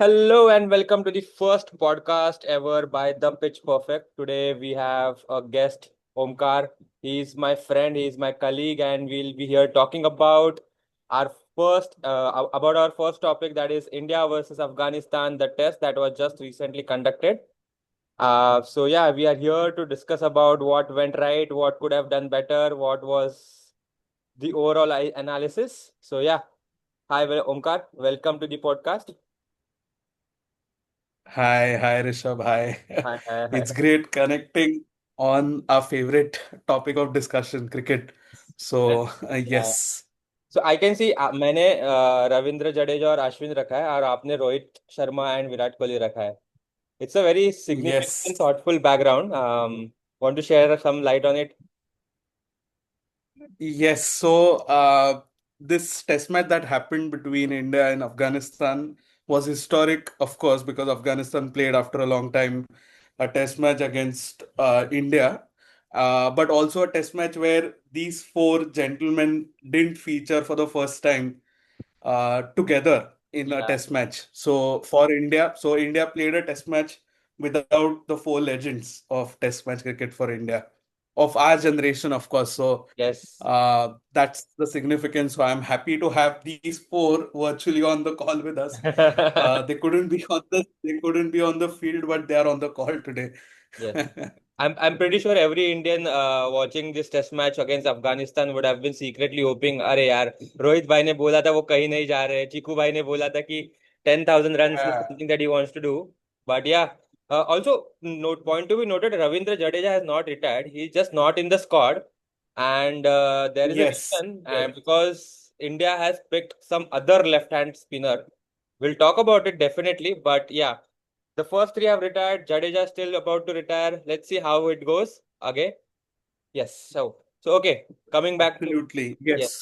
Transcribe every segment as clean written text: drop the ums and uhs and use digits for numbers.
Hello and welcome to the first podcast ever by The Pitch Perfect. Today we have a guest, Omkar. He's my friend, he's my colleague, and we'll be here talking our about our first topic, that is India versus Afghanistan, the test that was just recently conducted. We are here to discuss about what went right, what could have done better, what was the overall analysis. Hi, Omkar. Welcome to the podcast. Hi, Rishabh. Hi. Hi, hi, It's hi. great connecting on our favorite topic of discussion, cricket. Yes. So, Yeah. yes, So I can see मैंने रविंद्र जडेजा और अश्विन रखा है और आपने Rohit Sharma and Virat Kohli रखा है. It's a very significant and yes. thoughtful background. Want to share some light on it? Yes, this test match that happened between India and Afghanistan was historic, of course, because Afghanistan played after a long time a test match against India, but also a test match where these four gentlemen didn't feature for the first time together in a Yeah. test match. So India played a test match without the four legends of test match cricket for India, of our generation, of course. So Yes. that's the significance. So I'm happy to have these four virtually on the call with us. They couldn't be on the field, but they are on the call today. Yes. I'm pretty sure every Indian watching this test match against Afghanistan would have been secretly hoping, अरे यार रोहित भाई ने बोला था वो कहीं नहीं जा रहे, चीकू भाई ने बोला था कि 10,000 runs is Yeah. something that he wants to do. But yeah, also note point to be noted, Ravindra Jadeja has not retired. He's just not in the squad, and there is a Yes. reason, Yes. because India has picked some other left-hand spinner. We'll talk about it definitely, but yeah. The first three have retired. Jadeja still about to retire. Let's see how it goes. Okay. Yes. So okay. Coming back to Absolutely. yes, Yes.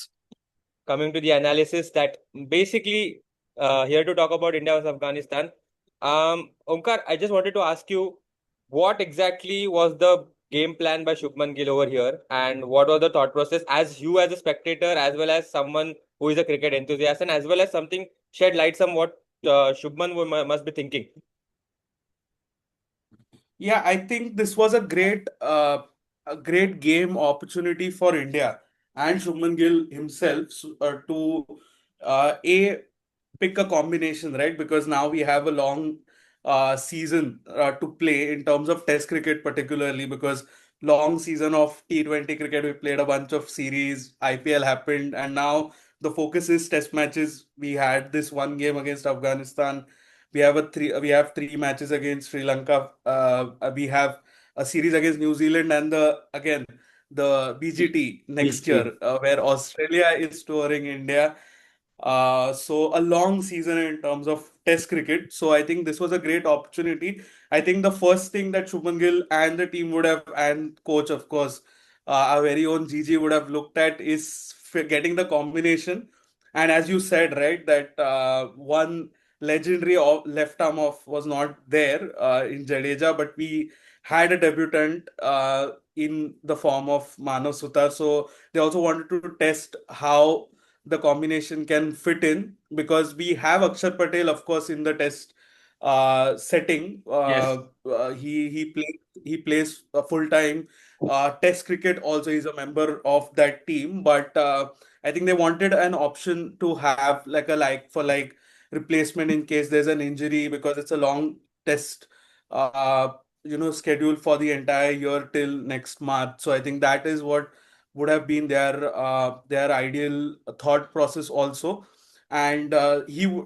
coming to the analysis that basically here to talk about India versus Afghanistan. Omkar, I just wanted to ask you what exactly was the game plan by Shubman Gill over here, and what was the thought process as you as a spectator, as well as someone who is a cricket enthusiast, and as well as something shed light on what Shubman must be thinking. Yeah, I think this was a great game opportunity for India and Shubman Gill himself to a pick a combination, right? Because now we have a long season to play in terms of Test cricket, particularly because long season of T20 cricket. We played a bunch of series, IPL happened, and now the focus is Test matches. We had this one game against Afghanistan. We have three matches against Sri Lanka. We have a series against New Zealand and the BGT next BGT. year, where Australia is touring India. So a long season in terms of Test cricket. So I think this was a great opportunity. I think the first thing that Shubman Gill and the team would have, and coach of course, our very own Gigi would have looked at is getting the combination. And as you said, right, that one legendary left arm off was not there in Jadeja, but we had a debutant in the form of Manav Suthar. So they also wanted to test how the combination can fit in because we have Akshar Patel, of course, in the test setting. Yes. He plays full time test cricket. Also, he's a member of that team, but I think they wanted an option to have like for like replacement in case there's an injury because it's a long test. Uh, schedule for the entire year till next March. So I think that is what would have been their ideal thought process also. And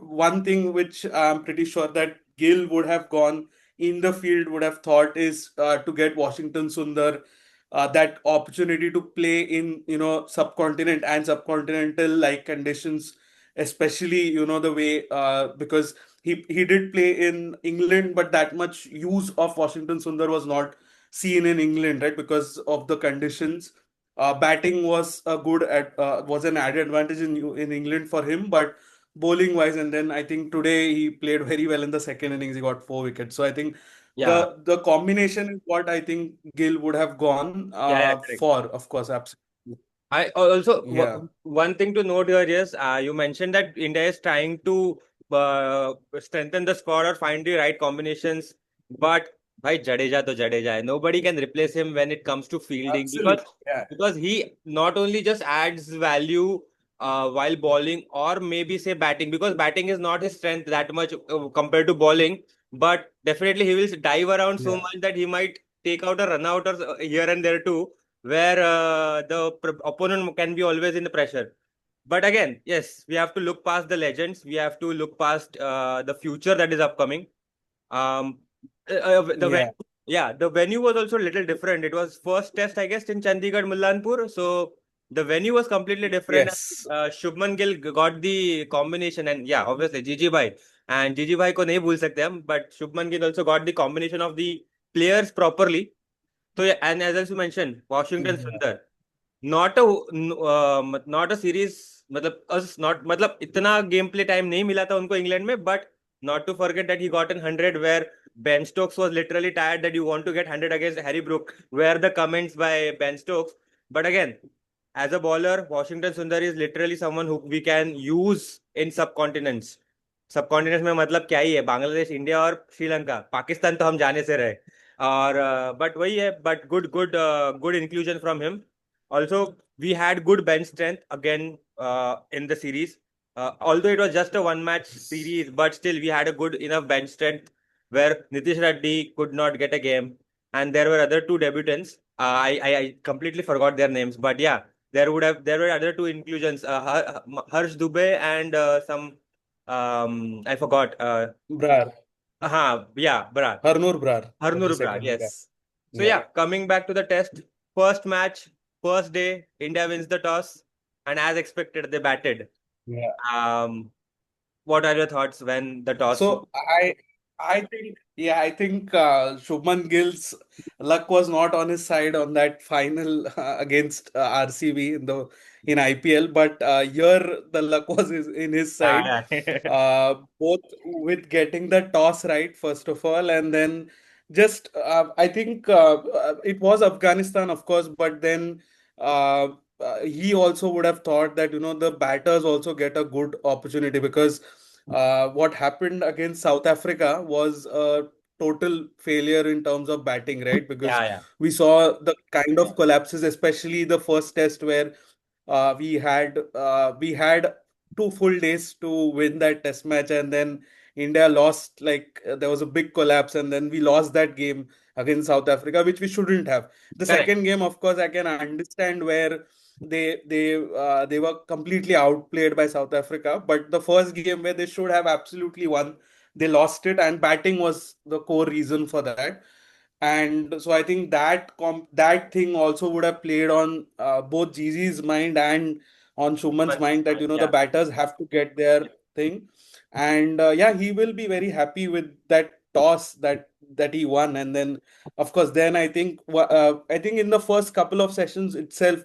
one thing which I'm pretty sure that Gill would have gone in the field would have thought is to get Washington Sundar that opportunity to play in subcontinent and subcontinental like conditions, especially the way because he did play in England, but that much use of Washington Sundar was not seen in England, right? Because of the conditions. Batting was an added advantage in England for him, but bowling wise, and then I think today he played very well in the second innings. He got 4 wickets. So I think Yeah. the combination is what I think Gill would have gone Yeah, yeah, correct. for. Of course, absolutely. I also Yeah. one thing to note here is you mentioned that India is trying to strengthen the squad or find the right combinations. But bhai, Jadeja to Jadeja hai. Nobody can replace him when it comes to fielding, Absolutely. Yeah. because he not only just adds value while bowling, or maybe say batting, because batting is not his strength that much compared to bowling. But definitely he will dive around so Yeah. much that he might take out a run out or here and there too, where the opponent can be always in the pressure. But again, yes, we have to look past the legends. We have to look past the future that is upcoming. Um, the venue, Yeah. yeah, the venue was also a little different. It was first test, I guess, in Chandigarh, Mullanpur. So the venue was completely different. Yes. Shubman Gill got the combination, and yeah, obviously Gigi Bhai, and Gigi Bhai को नहीं भूल सकते हम, but Shubman Gill also got the combination of the players properly. So yeah, and as you mentioned, Washington Yeah. Sundar, not a series, मतलब us not, मतलब इतना game play time नहीं मिला था उनको इंग्लैंड में, but not to forget that he got an 100, where Ben Stokes was literally tired that you want to get 100 against Harry Brook, were the comments by Ben Stokes. But again, as a bowler, Washington Sundar is literally someone who we can use in subcontinents. Subcontinent में मतलब क्या ही है, Bangladesh, India और श्रीलंका, पाकिस्तान तो हम जाने से रहे। और बट वही है, but good good good inclusion from him. Also, we had good bench strength again in the series. Although it was just a one match series, but still we had a good enough bench strength where Nitish Reddy could not get a game, and there were other two debutants. I completely forgot their names, but yeah, there were other two inclusions, Harsh Dubey and some I forgot. Brar. Yeah, Brar. Harnoor Brar was the Harnur Brar, second guy. yes. So Yeah. yeah, coming back to the test, first match, first day, India wins the toss, and as expected, they batted. Yeah. Um, what are your thoughts when the toss? So I think Shubman Gill's luck was not on his side on that final against RCB in IPL, but here the luck was in his side. Ah, yeah. Both with getting the toss right first of all, and then just I think it was Afghanistan, of course, but then uh, he also would have thought that the batters also get a good opportunity because what happened against South Africa was a total failure in terms of batting, right? Because Yeah, yeah. we saw the kind of collapses, especially the first test where we had 2 full days to win that test match, and then India lost. Like there was a big collapse, and then we lost that game against South Africa, which we shouldn't have. The Correct. second game, of course, I can understand where they were completely outplayed by South Africa. But the first game where they should have absolutely won, they lost it, and batting was the core reason for that. And so I think that thing also would have played on both Gigi's mind and on Shuman's But, mind that the yeah. batters have to get their thing. And yeah, he will be very happy with that toss that he won. And then of course, then I think in the first couple of sessions itself,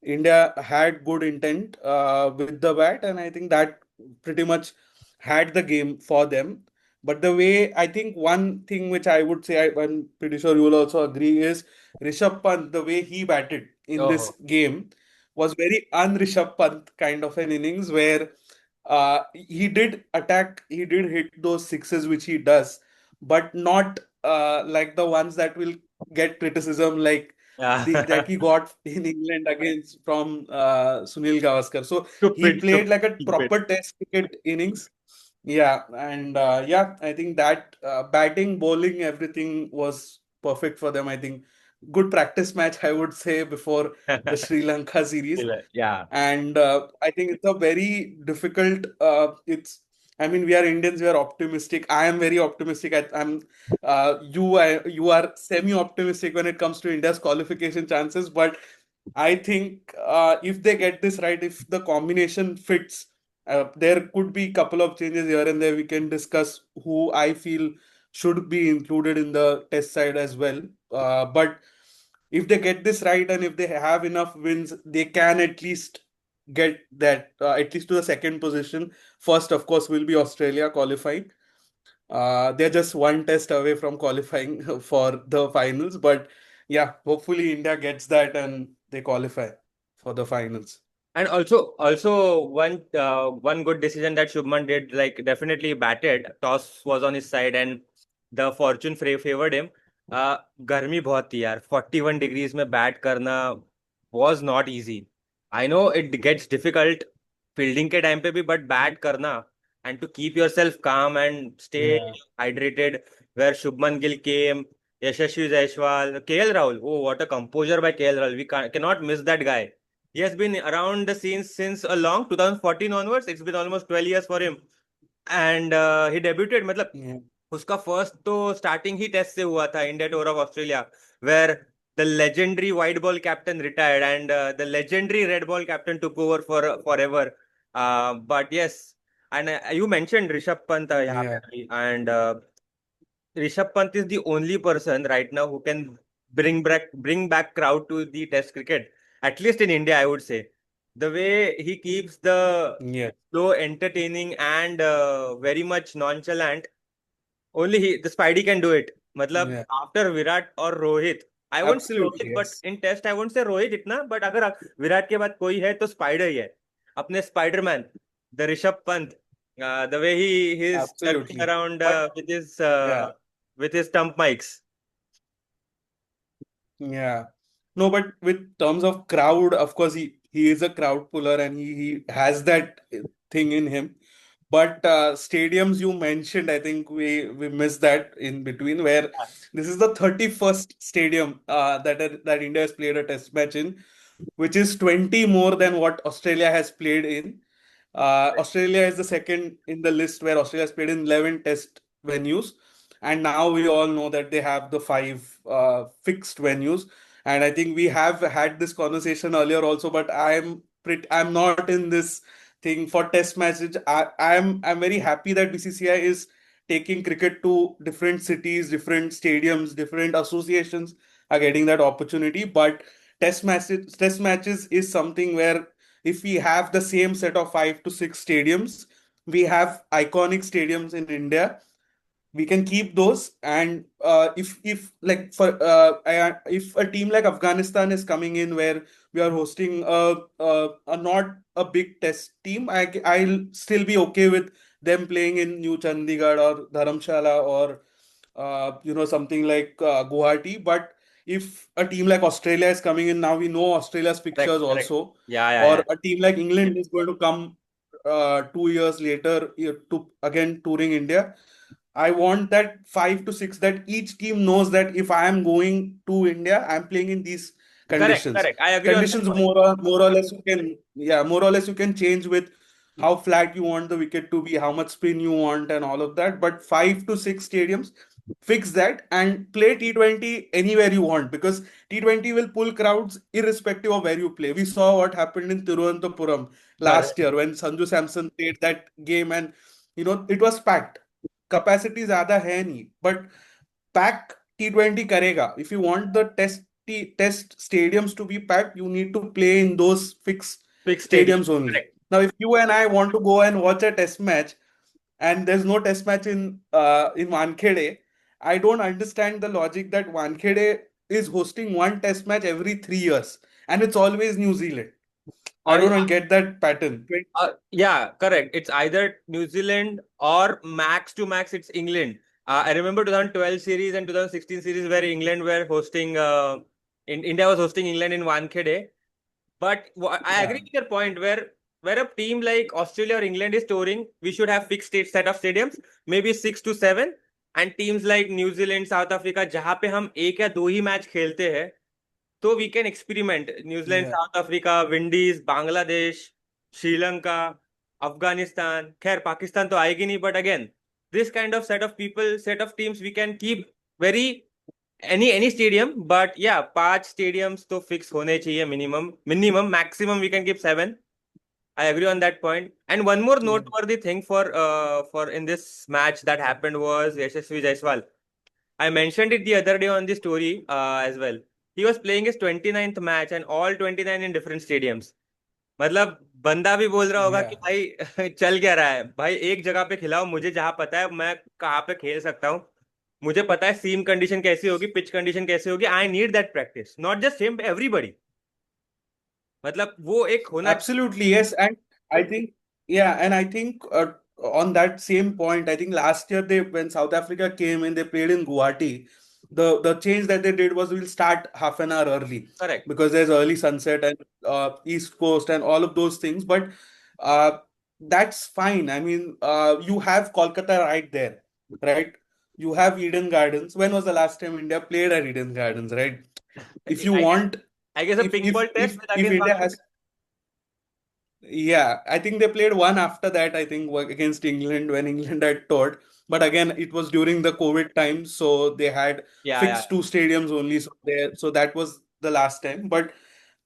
India had good intent with the bat, and I think that pretty much had the game for them. But the way I think one thing which I would say, I'm pretty sure you will also agree, is Rishabh Pant, the way he batted in this Oh, game was very un-Rishabh Pant kind of an innings where he did attack, he did hit those sixes which he does, but not like the ones that will get criticism like that yeah. he got in England against from Sunil Gavaskar. So he Stupid, played like a stupid. proper test cricket innings. Yeah, and yeah, I think that batting, bowling, everything was perfect for them. I think good practice match, I would say, before the Sri Lanka series. Yeah. And I think it's a very difficult. I mean, we are Indians. We are optimistic. I am very optimistic. I'm. You are semi-optimistic when it comes to India's qualification chances. But I think if they get this right, if the combination fits, there could be a couple of changes here and there. We can discuss who I feel should be included in the test side as well. But if they get this right and if they have enough wins, they can at least get that at least to the second position. First, of course, will be Australia qualifying. They're just one test away from qualifying for the finals. But yeah, hopefully India gets that and they qualify for the finals. And also one good decision that Shubman did, like definitely batted. Toss was on his side and the fortune favored him. गर्मी बहुत थी यार, 41 degrees में bat करना was not easy. I know it gets difficult fielding के time पे भी, but bat करना and to keep yourself calm and stay Yeah. hydrated, where Shubman Gill came, Yashasvi Jaiswal, KL Rahul. Oh, what a composure by KL Rahul. We cannot miss that guy. He has been around the scenes since a long 2014 onwards. It's been almost 12 years for him. And he debuted, मतलब Yeah. उसका first तो starting ही test से हुआ था, India tour of Australia, where the legendary white ball captain retired and the legendary red ball captain took over for ever. But yes, and you mentioned Rishabh Pant यहाँ Yeah. पे, and Rishabh Pant is the only person right now who can bring back crowd to the Test cricket, at least in India, I would say. The way he keeps the Yeah. flow entertaining and very much nonchalant, only the Spidey can do it. मतलब Yeah. after Virat or Rohit, I won't say Absolutely. Rohit, but Yes. in Test I won't say Rohit इतना. But अगर विराट के बाद कोई है तो spider ही है, अपने Spiderman, the Rishabh Pant. The way he is circling Absolutely. around But yeah. with his stump mics. Yeah. No, but with terms of crowd, of course, he is a crowd puller and he has that thing in him. But stadiums you mentioned, I think we missed that in between, where this is the 31st stadium that India has played a test match in, which is 20 more than what Australia has played in. Australia is the second in the list, where Australia has played in 11 test venues. And now we all know that they have the five fixed venues. And I think we have had this conversation earlier also, but I'm not in this thing for test matches. I'm very happy that BCCI is taking cricket to different cities, different stadiums, different associations are getting that opportunity. But test matches is something where if we have the same set of 5 to 6 stadiums, we have iconic stadiums in India, we can keep those. And if like for if a team like Afghanistan is coming in, where we are hosting a not a big test team, I'll still be okay with them playing in New Chandigarh or Dharamshala or something like Guwahati. But if a team like Australia is coming in, now we know Australia's Correct, pictures correct. also, Yeah, yeah, or yeah. a team like England is going to come 2 years later to again touring India. I want that 5 to 6, that each team knows that if I am going to India, I'm playing in these Correct, conditions. correct. I agree on that Conditions point. more or less you can, yeah, more or less you can change with how flat you want the wicket to be, how much spin you want, and all of that. But 5 to 6 stadiums, fix that and play T20 anywhere you want, because T20 will pull crowds irrespective of where you play. We saw what happened in Tiruvananthapuram last Correct. year when Sanju Samson played that game, and it was packed. Capacity ज्यादा है नहीं, but pack T20 करेगा. If you want the test stadiums to be packed, you need to play in those fixed Big stadium. stadiums only. Correct. Now if you and I want to go and watch a test match, and there's no test match in Wankhede, I don't understand the logic that Wankhede is hosting one test match every 3 years, and it's always New Zealand. I Or don't get that pattern. yeah, correct. It's either New Zealand or max to max, it's England. I remember 2012 series and 2016 series where England were hosting, India was hosting England in Wankhede. But I agree Yeah, with your point where a team like Australia or England is touring, we should have fixed set of stadiums, maybe 6 to 7. And teams like New Zealand, South Africa, जहाँ पे हम एक या दो ही match खेलते हैं, तो we can experiment. New Zealand, yeah, South Africa, Windies, Bangladesh, Sri Lanka, Afghanistan, खैर पाकिस्तान तो आएगी नहीं, but again this kind of set of people, set of teams, we can keep very any stadium. But yeah, 5 stadiums तो fix होने चाहिए minimum maximum we can keep 7. I agree on that point. And one more yeah, noteworthy thing for in this match that happened was Yashasvi Jaiswal. I mentioned it the other day on the story as well. He was playing his 29th match and all 29 in different stadiums. मतलब बंदा भी बोल रहा होगा कि yeah. भाई चल क्या रहा है भाई, एक जगह पे खिलाओ, मुझे जहां पता है मैं कहाँ पे खेल सकता हूँ, मुझे पता है सीम कंडीशन कैसी होगी, पिच कंडीशन कैसी होगी. I need that practice, not just him, everybody. मतलब वो एक होना चाहिए। Absolutely, yes. And I think, yeah, and I think on that same point, I think last year they when South Africa came in, they played in Guwahati. The change that they did was we'll start half an hour early Correct. because there's early sunset and East Coast and all of those things. But uh, that's fine. I mean, you have Kolkata right there, right? You have Eden Gardens. When was the last time India played at Eden Gardens, right? If you I guess want, I guess a if pink if ball test if with if against India Bangladesh. has yeah, I think they played one after that, I think, against England when England had toured. But again, it was during the COVID time, so they had Yeah, yeah, fixed two stadiums only. So that was the last time. But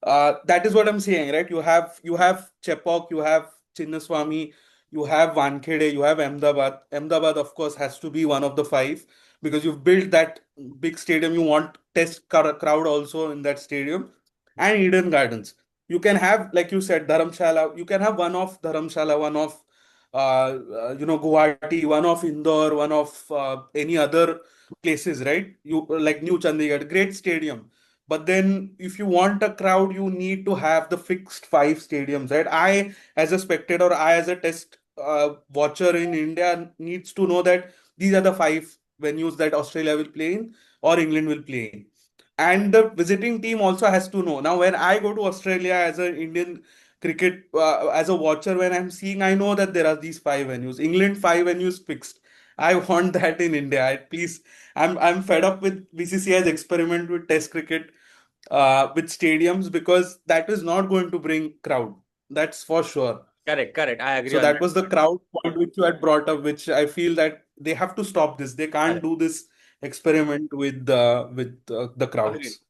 that is what I'm saying, right? You have Chepauk, you have Chinnaswamy, you have Wankhede, you have Ahmedabad. Ahmedabad, of course, has to be one of the five because you've built that big stadium. You want test crowd also in that stadium, and Eden Gardens. You can have, like you said, Dharamshala. You can have one of Dharamshala, one of Guwahati, one of Indore, one of any other places, right? You like New Chandigarh, great stadium. But then, if you want a crowd, you need to have the fixed five stadiums, right? I, as a spectator, I, as a test watcher in India, needs to know that these are the five venues that Australia will play in or England will play in. And the visiting team also has to know. Now, when I go to Australia as an Indian cricket, as a watcher, when I'm seeing, I know that there are these five venues. England, five venues fixed. I want that in India. Please, I'm fed up with BCCI's experiment with Test cricket, with stadiums, because that is not going to bring crowd. That's for sure. correct, correct. I agree So on that that. was the crowd point which you had brought up, which I feel that they have to stop this. They can't Correct. do this experiment with the Agreed. crowds.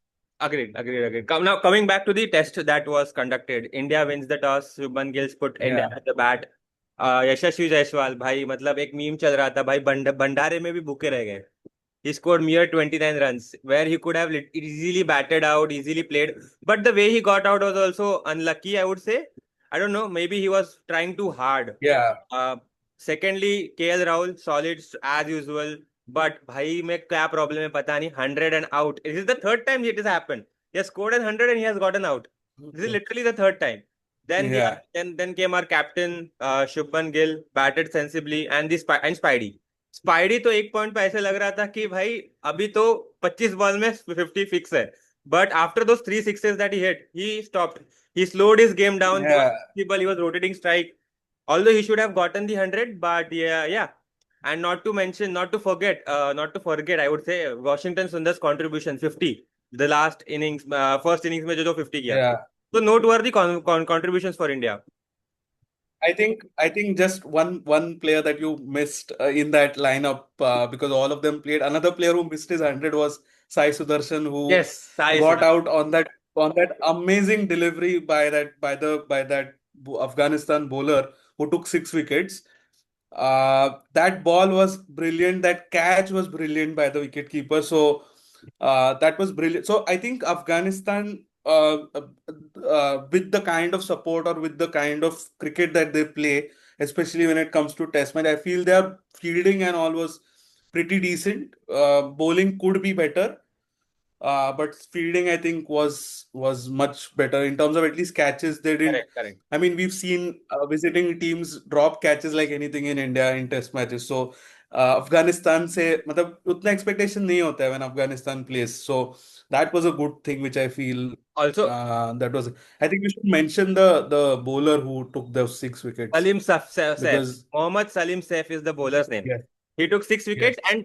Agreed. Now coming back to the test that was conducted, India wins the toss. Shubman Gill put India Yeah. at the bat. यशस्वी जायसवाल भाई मतलब एक meme चल रहा था भाई भंडारे में भी भूखे रह गए. He scored mere 29 runs, where he could have easily batted out, easily played. But the way he got out was also unlucky, I would say. I don't know, maybe he was trying too hard. Yeah. Secondly, KL Rahul, solid as usual. But भाई में क्या problem है पता नहीं. 100 and out. This is the third time it has happened. He has scored an 100 and he has gotten out. This is literally the third time. Then we Yeah. then came our captain Shubman Gill, batted sensibly, and Spidey. Spidey तो एक point पे ऐसे लग रहा था कि भाई अभी तो 25 बॉल में 50 फिक्स है. But after those three sixes that he hit he stopped. He slowed his game down. He was Yeah. flexible. He was rotating strike. Although he should have gotten the 100, but yeah. And not to forget, I would say Washington Sundar's contribution 50. The last innings, first innings में जो 50 किया. Yeah. So noteworthy contributions for India. I think just one player that you missed in that lineup, because all of them played. Another player who missed his 100 was Sai Sudarshan, who Yes, Sai got Sudharsan. out on that amazing delivery by that Afghanistan bowler who took 6 wickets. That ball was brilliant. That catch was brilliant by the wicketkeeper. So that was brilliant. So I think Afghanistan, with the kind of support or with the kind of cricket that they play, especially when it comes to Test match, I feel their fielding and all was pretty decent. Bowling could be better, but fielding, I think, was much better in terms of at least catches. They didn't. Correct, correct. I mean, we've seen visiting teams drop catches like anything in India in Test matches. So Afghanistan से मतलब उतना expectation नहीं होता है when Afghanistan plays. So that was a good thing, which I feel Also, that was. I think we should mention the bowler who took those 6 wickets, Saif. because Mohammad Salim Saif is the bowler's name. yes, He took 6 wickets yes, and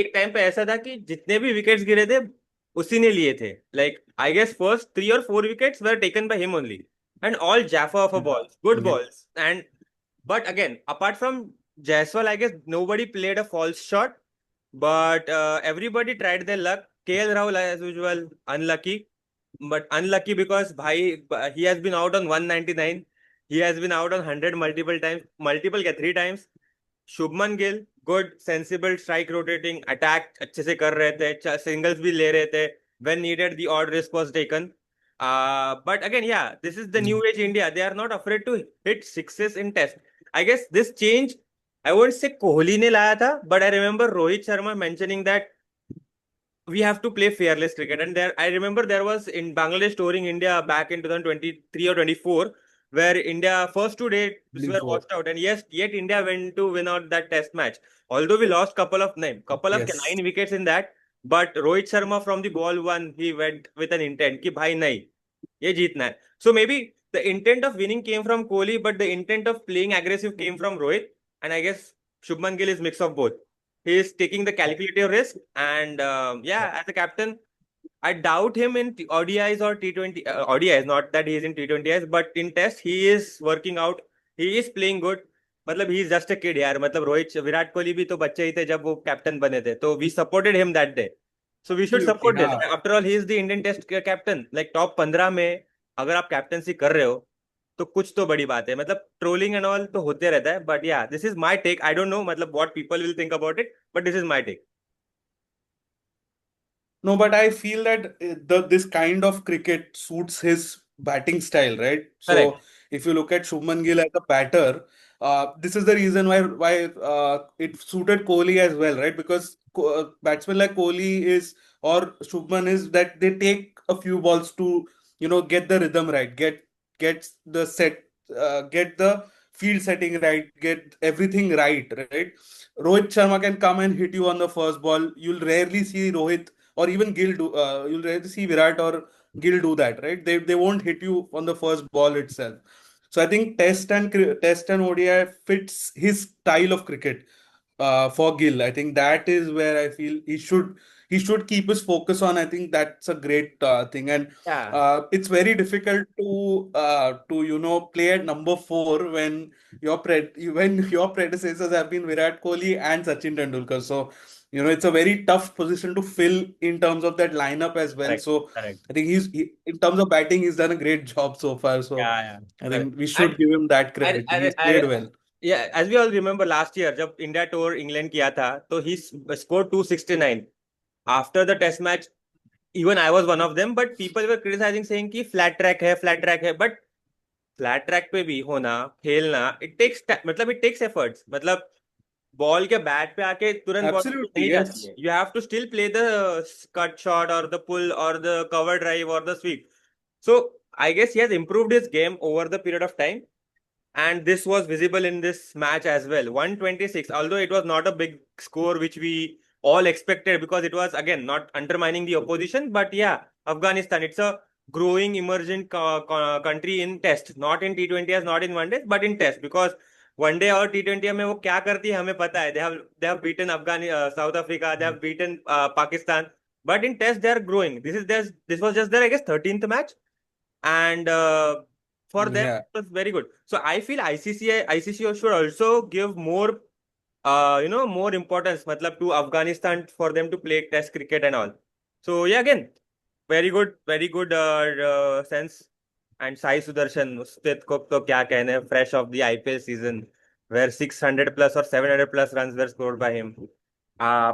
एक time पे ऐसा था कि जितने भी wickets गिरे थे उसी ने लिए थे. Like I guess first 3 or 4 wickets were taken by him only. And all Jaffa of a balls, good yeah, balls. And but again, apart from Jaiswal, I guess nobody played a false shot. But everybody tried their luck. KL Rahul, as usual, unlucky. But unlucky because bhai, he has been out on 199. He has been out on 100 multiple times. Multiple क्या 3 times. Shubman Gill good sensible strike rotating attack अच्छे से कर रहे थे. Singles भी ले रहे थे. When needed, the odd risk was taken. But again, yeah, this is the new age India. They are not afraid to hit sixes in test. I guess this change, I won't say Kohli ने लाया था, but I remember Rohit Sharma mentioning that we have to play fearless cricket. And there, I remember there was in Bangladesh touring India back in 2023 or 24, where India first 2 days were 24. washed out, and yes, yet India went to win out that Test match. Although we lost couple of Yes. 9 wickets in that, but Rohit Sharma from the ball one, he went with an intent कि भाई नहीं ये जीतना है. So maybe the intent of winning came from Kohli, but the intent of playing aggressive came from Rohit, and I guess Shubman Gill is mix of both. He is taking the calculated risk, and yeah, as a captain, I doubt him in ODIs or T20. ODIs, not that he is in T20s, but in Test he is working out. He is playing good. मतलब he is just a kid यार. मतलब रोहित विराट कोहली भी तो बच्चे ही थे जब वो captain बने थे. तो we supported him that day. So we should Absolutely. support this. हाँ. After all, he is the Indian Test captain. Like top 15 में अगर आप कैप्टनसी कर रहे हो तो कुछ तो बड़ी बात है. मतलब ट्रोलिंग एंड ऑल तो होते रहता है. But yeah this is my take. I don't know मतलब what people will think about it, but this is my take. No, but I feel that this kind of cricket suits his batting style, right? Correct. So if you look at Shubman Gill as a batter, this is the reason why it suited Kohli as well, right? Because batsmen like Kohli is or Shubman is that they take a few balls to get the rhythm right, get the get the field setting right, get everything right, right? Rohit Sharma can come and hit you on the first ball. You'll rarely see Rohit or even Gill do. You'll rarely see Virat or Gill do that, right? They won't hit you on the first ball itself. So I think Test and ODI fits his style of cricket for Gill. I think that is where I feel he should keep his focus on. I think that's a great thing, and या it's very difficult to play at number four when when your predecessors have been Virat Kohli and Sachin Tendulkar. So it's a very tough position to fill in terms of that lineup as well. Correct. So correct. I think in terms of batting, he's done a great job so far. So या I correct. think we and should give him that credit. He's played well. yeah, as we all remember last year जब India tour England किया था तो he scored 269 after the test match. Even I was one of them, but people were criticizing saying कि flat track है. बट flat track पे भी होना, खेलना, इट टेक्स मतलब इट टेक्स एफर्ट्स. मतलब बॉल के बैट पे आके तुरंत बॉल Absolutely, नहीं जाती yes. है. You have to still play the cut shot और द पुल और द कवर ड्राइव और the sweep. So I guess he has improved his game over the period of time, and this was visible in this match as well. 126, although it was not a big score which we all expected, because it was again not undermining the opposition. But yeah, Afghanistan, it's a growing emergent country in test, not in T20s, not in one days, but in test. Because one day और T20 में वो क्या करती है हमें पता है. They have beaten South Africa, they have beaten Pakistan, but in test they are growing. This was just their, I guess, 13th match, and for them Yeah. it was very good. So I feel ICC should also give more more importance matlab to Afghanistan for them to play test cricket and all. So yeah, again, very good sense. And Sai Sudarshan, उसपे तो क्या कहने, fresh of the IPL season where 600 plus or 700 plus runs were scored by him.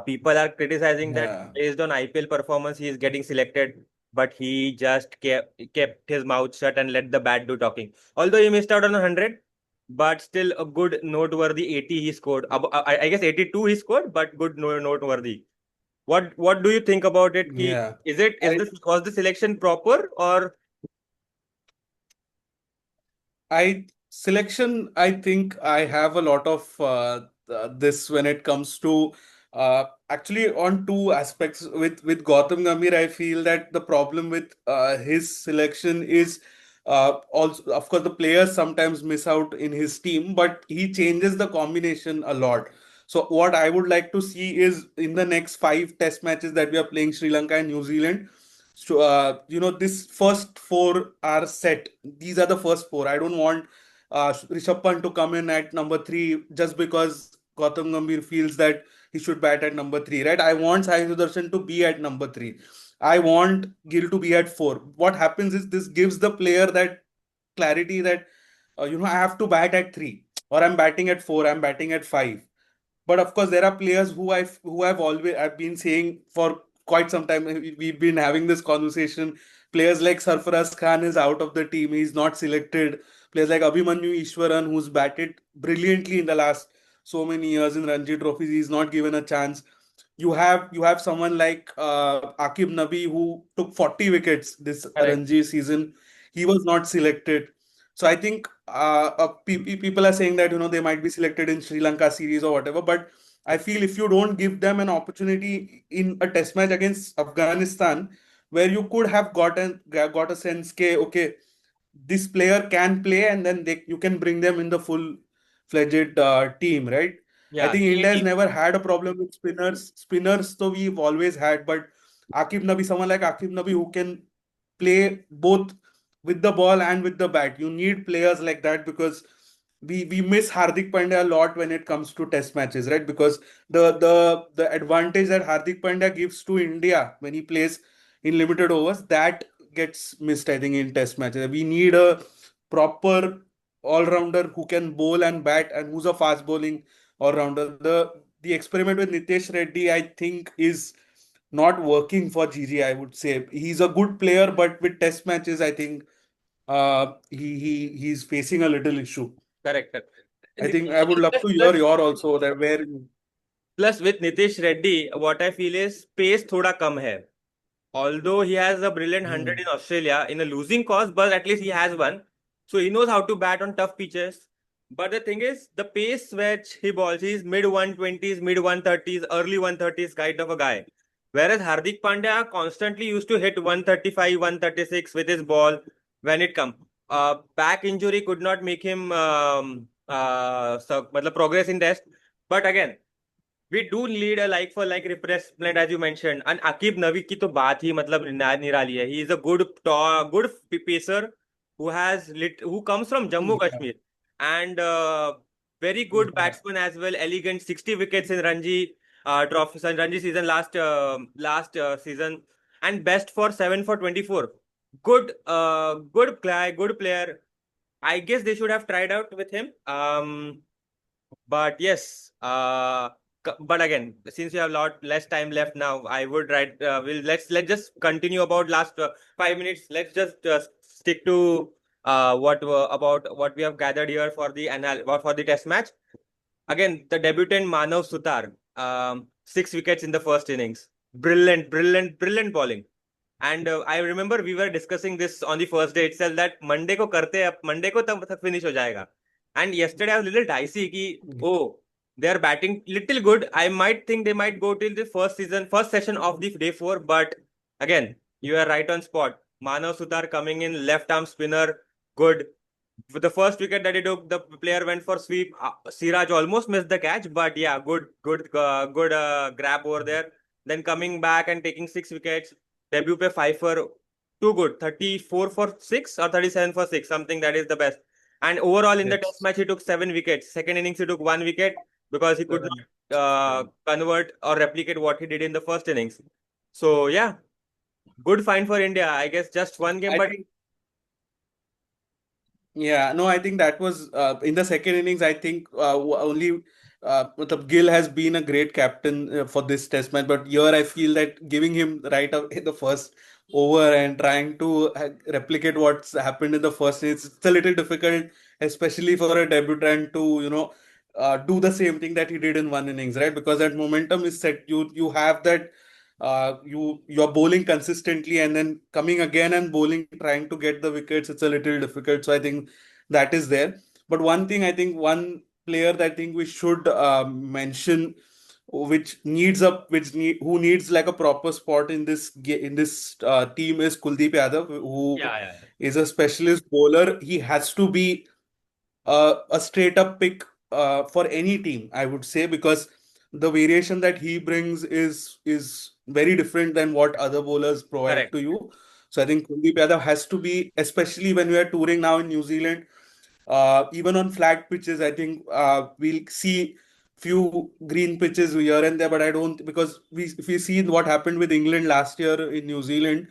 People are criticizing that Yeah. based on IPL performance he is getting selected, but he just kept his mouth shut and let the bat do talking. Although he missed out on 100, but still a good noteworthy 80 he scored. I guess 82 he scored, but good noteworthy. What do you think about it? Yeah. Was the selection proper or I think I have a lot of this when it comes to actually on two aspects with Gautam Gambhir. I feel that the problem with his selection is also, of course, the players sometimes miss out in his team, but he changes the combination a lot. So what I would like to see is in the next five test matches that we are playing Sri Lanka and New Zealand. So, this first four are set. These are the first four. I don't want Rishabh Pant to come in at number three just because Gautam Gambhir feels that he should bat at number three, right? I want Sai Sudarshan to be at number three. I want Gill to be at four. What happens is this gives the player that clarity that I have to bat at three, or I'm batting at four, I'm batting at five. But of course, there are players I've been saying for quite some time. We've been having this conversation. Players like Sarfaraz Khan is out of the team. He's not selected. Players like Abhimanyu Ishwaran, who's batted brilliantly in the last so many years in Ranji trophies, he's not given a chance. you have someone like Akib Nabi who took 40 wickets this Correct. Ranji season. He was not selected. So I think people are saying that they might be selected in Sri Lanka series or whatever. But I feel if you don't give them an opportunity in a test match against Afghanistan, where you could have got a sense, okay, this player can play, and then you can bring them in the full fledged team, right? I Yeah, think A India has team. never had a problem with spinners. Spinners, though, we've always had, but someone like Akib Nabi who can play both with the ball and with the bat. You need players like that because we miss Hardik Pandya a lot when it comes to test matches, right? Because the advantage that Hardik Pandya gives to India when he plays in limited overs, that gets missed, I think, in test matches. We need a proper all-rounder who can bowl and bat and who's a fast bowling all-rounder. The experiment with Nitesh Reddy, I think, is not working for Gigi, I would say. He's a good player, but with test matches, I think he's facing a little issue. Correct. Correct. I think Nitish I would Reddy love plus to hear plus your also that where plus with Nitish Reddy, what I feel is pace थोड़ा कम है. Although he has a brilliant 100 in Hmm. Australia in a losing cause, but at least he has one. So he knows how to bat on tough pitches. But the thing is, the pace which he balls, he's mid 120s, mid 130s, early 130s kind of a guy. Whereas Hardik Pandya constantly used to hit 135, 136 with his ball when it come. Back injury could not make him मतलब progress in test. But again, we do need a like for like replacement as you mentioned. And Akib Navi की तो बात ही मतलब निराली है. He is a good pacer who comes from Jammu Yeah. Kashmir and very good Yeah. batsman as well. Elegant 60 wickets in Ranji season last season and best for 7 for 24. Good guy, good player. I guess they should have tried out with him. But yes, but again, since we have a lot less time left now, I would write. Let's just continue about last 5 minutes. Let's just stick to about what we have gathered here for the for the test match. Again, the debutant Manav Suthar, 6 wickets in the first innings. Brilliant, brilliant, brilliant bowling. And I remember we were discussing this on the first day itself that Monday को करते हैं Monday को तब तक finish हो जाएगा. And yesterday I was a little dicey कि oh they are batting little good. I might think they might go till the first session of the day four. But again, you are right on spot. Manav Suthar coming in, left arm spinner, good. With the first wicket that he took, the player went for sweep. Siraj almost missed the catch, but yeah, good grab over there. Then coming back and taking 6 wickets. Debut pe 5 for too good. 34 for 6 or 37 for 6, something that is the best. And overall in the test Yes. match, he took 7 wickets. Second innings, he took 1 wicket because he could Seven. not convert or replicate what he did in the first innings. So yeah, good find for India. I guess just one game, I but think Yeah, no, I think that was in the second innings. I think only matlab Gill has been a great captain for this test match, but here I feel that giving him right up in the first over and trying to replicate what's happened in the first innings, it's a little difficult, especially for a debutant to do the same thing that he did in one innings, right? Because that momentum is set. You have that you're bowling consistently and then coming again and bowling trying to get the wickets, it's a little difficult, so I think that is there. But one thing, I think one player that I think we should mention, who needs like a proper spot in this team, is Kuldeep Yadav, who yeah, yeah, is a specialist bowler. He has to be a straight up pick for any team, I would say, because the variation that he brings is very different than what other bowlers provide correct, to you. So I think Kuldeep Yadav has to be, especially when we are touring now in New Zealand, even on flat pitches. I think we'll see few green pitches here and there, but I don't, because if we see what happened with England last year in New Zealand,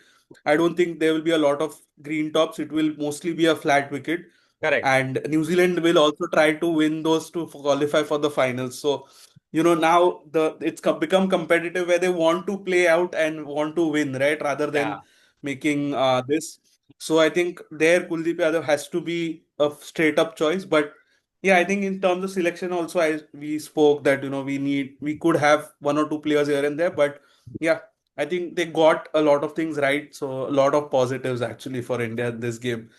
I don't think there will be a lot of green tops. It will mostly be a flat wicket, correct. and New Zealand will also try to win those to qualify for the finals. So, now it's become competitive where they want to play out and want to win, right? Rather than Yeah. making this. So I think there Kuldeep Yadav has to be a straight up choice. But Yeah, I think in terms of selection also, we spoke that we could have one or two players here and there, but yeah, I think they got a lot of things right. So a lot of positives actually for India in this game.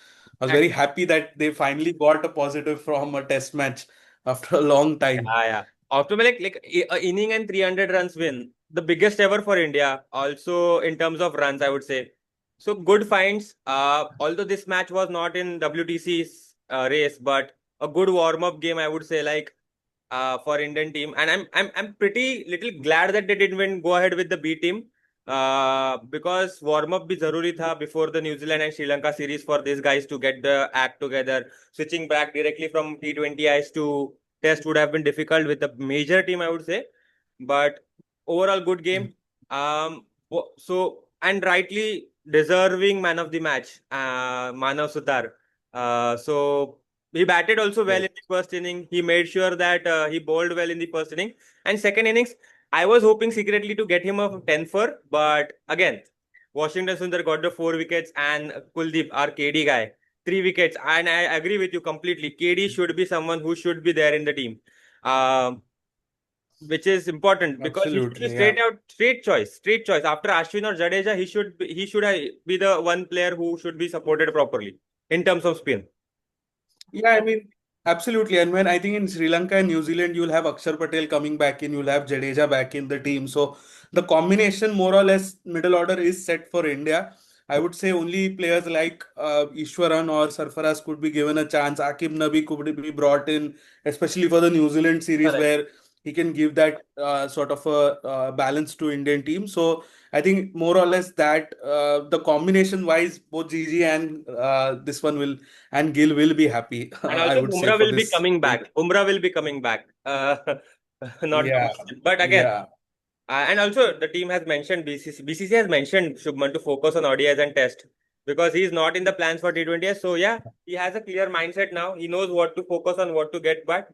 I was And very happy that they finally got a positive from a test match after a long time. yeah. After a inning and 300 runs win, the biggest ever for India. Also in terms of runs, I would say. So good finds. Although this match was not in WTC's race, but a good warm up game, I would say. For Indian team, and I'm pretty little glad that they didn't win, go ahead with the B team, because warm up bhi zaruri tha before the New Zealand and Sri Lanka series for these guys to get the act together. Switching back directly from T20 eyes to Test would have been difficult with the major team, I would say, but overall good game. So and rightly deserving man of the match, Manav Suthar. So he batted also well Yes. in the first inning. He made sure that he bowled well in the first inning. And second innings, I was hoping secretly to get him a 10 for, but again, Washington Sundar got the 4 wickets and Kuldeep, our KD guy, 3 wickets. And I agree with you completely. KD should be someone who should be there in the team, um, which is important because he should be Absolutely, yeah. straight choice. After Ashwin or Jadeja, he should be the one player who should be supported properly in terms of spin. Yeah, I mean, absolutely. And when I think in Sri Lanka and New Zealand, you'll have Akshar Patel coming back in, you'll have Jadeja back in the team. So the combination, more or less, middle order is set for India. I would say only players like Ishwaran or Sarfaraz could be given a chance. Akib Nabi could be brought in, especially for the New Zealand series Correct. where he can give that sort of a balance to Indian team. So I think more or less that the combination wise, both Gigi and this one will and Gill will be happy, And I also would say, Bumrah for will be this coming India. back. Bumrah will be coming back. Not the Yeah, question. But again, yeah. and also the team has mentioned BCC has mentioned Shubman to focus on ODIs and Test because he's not in the plans for T20s. So yeah, he has a clear mindset now. He knows what to focus on, what to get back.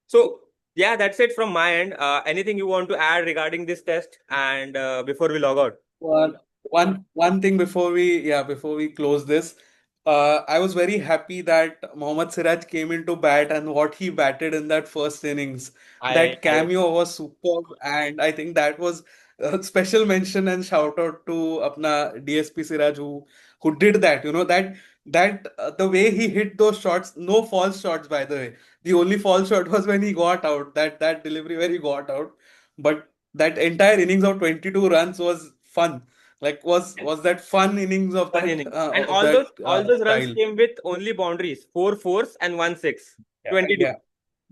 So yeah, that's it from my end. Anything you want to add regarding this test and before we log out? One thing before we close this, I was very happy that Mohammad Siraj came into bat and what he batted in that first innings. That I cameo was superb, and I think that was a special mention and shout out to apna DSP Siraj who did that. The way he hit those shots, no false shots by the way. The only false shot was when he got out. That delivery where he got out, but that entire innings of 22 runs was fun. Like was that fun innings of One that inning. And all those runs style? came with only boundaries, 4 fours and 1 6. Yeah, 22. yeah,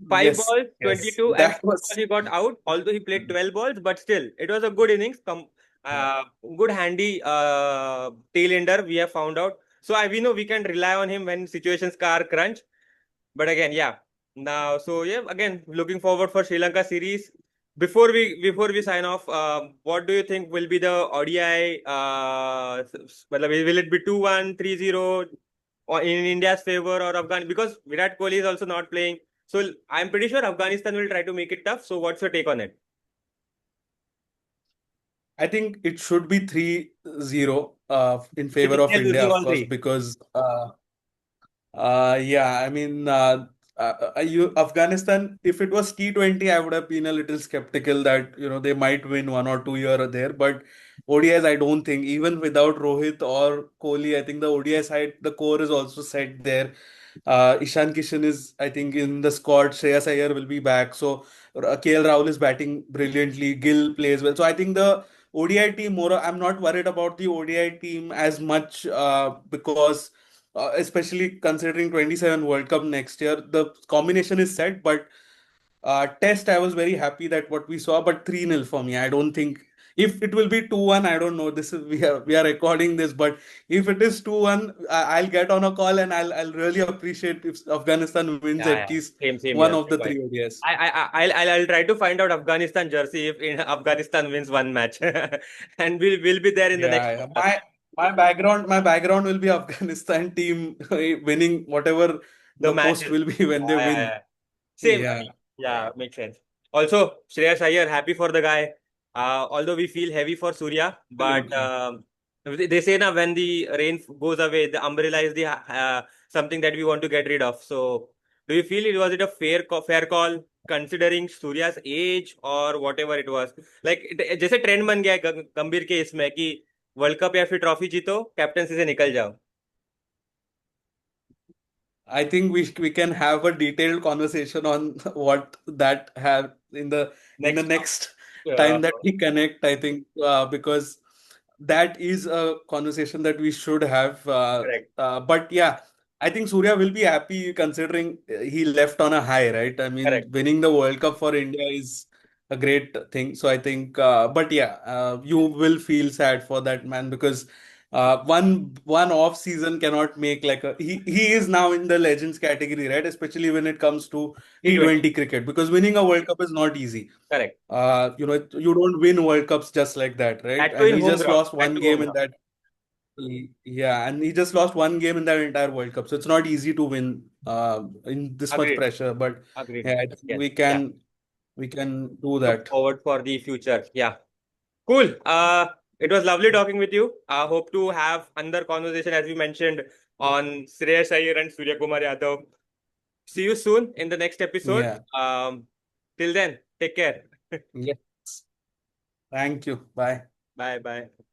Five yes, balls, yes. 22, and 6 That balls was he got out, although he played 12 balls, but still, it was a good innings. Uh, Good handy tail ender, we have found out. So we know we can rely on him when situations are crunch. But again, yeah. Now, so yeah, again, looking forward for Sri Lanka series. Before we sign off, what do you think will be the ODI? Will it be 2-1, 3-0, or in India's favor or Afghan? Because Virat Kohli is also not playing. So I'm pretty sure Afghanistan will try to make it tough. So what's your take on it? I think it should be 3-0 in You favor think of they're India, losing of all course, three? because yeah, I mean, Afghanistan, if it was T20, I would have been a little skeptical that, they might win one or two here or there. But ODIs, I don't think, even without Rohit or Kohli, I think the ODI side, the core is also set there. Ishan Kishan is, I think, in the squad. Shreyas Iyer will be back. So KL Rahul is batting brilliantly. Gill plays well. So I think the ODI team, more, I'm not worried about the ODI team as much because especially considering 27 World Cup next year. The combination is set, but test, I was very happy that what we saw, but 3-0 for me. I don't think if it will be 2-1, I don't know. This is we are recording this, but if it is 2-1, I'll get on a call and I'll really appreciate if Afghanistan wins Yeah, at yeah. least Same one here. of Same the point. three ODIs. I'll try to find out Afghanistan jersey if Afghanistan wins one match, and we'll be there in the next Yeah, yeah. podcast. My background will be Afghanistan team winning whatever The the post matches. will be when they Yeah, yeah, win. yeah. Same. I Yeah, mean, yeah, makes sense. Also, Shreyas Iyer, happy for the guy. Although we feel heavy for Surya, but absolutely. they say now when the rain goes away, the umbrella is the something that we want to get rid of. So Do you feel it a fair call considering Surya's age or whatever it was? Like जैसे trend बन गया है गंभीर के इसमें कि world cup या फिर ट्रॉफी जीतो कैप्टनसी से निकल जाओ. I think we can have a detailed conversation on what that have in the Next. next Uh, time that we connect. I think because that is a conversation that we should have. Correct. But yeah, I think Surya will be happy considering he left on a high, right? I mean, Correct. winning the World Cup for India is a great thing. So I think, but yeah, you will feel sad for that man because one off season cannot make like a he is now in the legends category, right? Especially when it comes to T20. T20 cricket because winning a World Cup is not easy. Correct. You don't win World Cups just like that, right? Had to And in he home just ground. lost Had one to home game in ground. that. Yeah, and he just lost one game in that entire World Cup, so it's not easy to win in this much Agreed. pressure. But Agreed. yeah, I think Yes. Yeah. we can do Look that. forward for the future. Yeah. Cool. It was lovely talking with you. I hope to have another conversation as you mentioned on Shreyas Iyer and Surya Kumar Yadav. See you soon in the next episode. Yeah. Till then, take care. Yes. Thank you. Bye. Bye bye.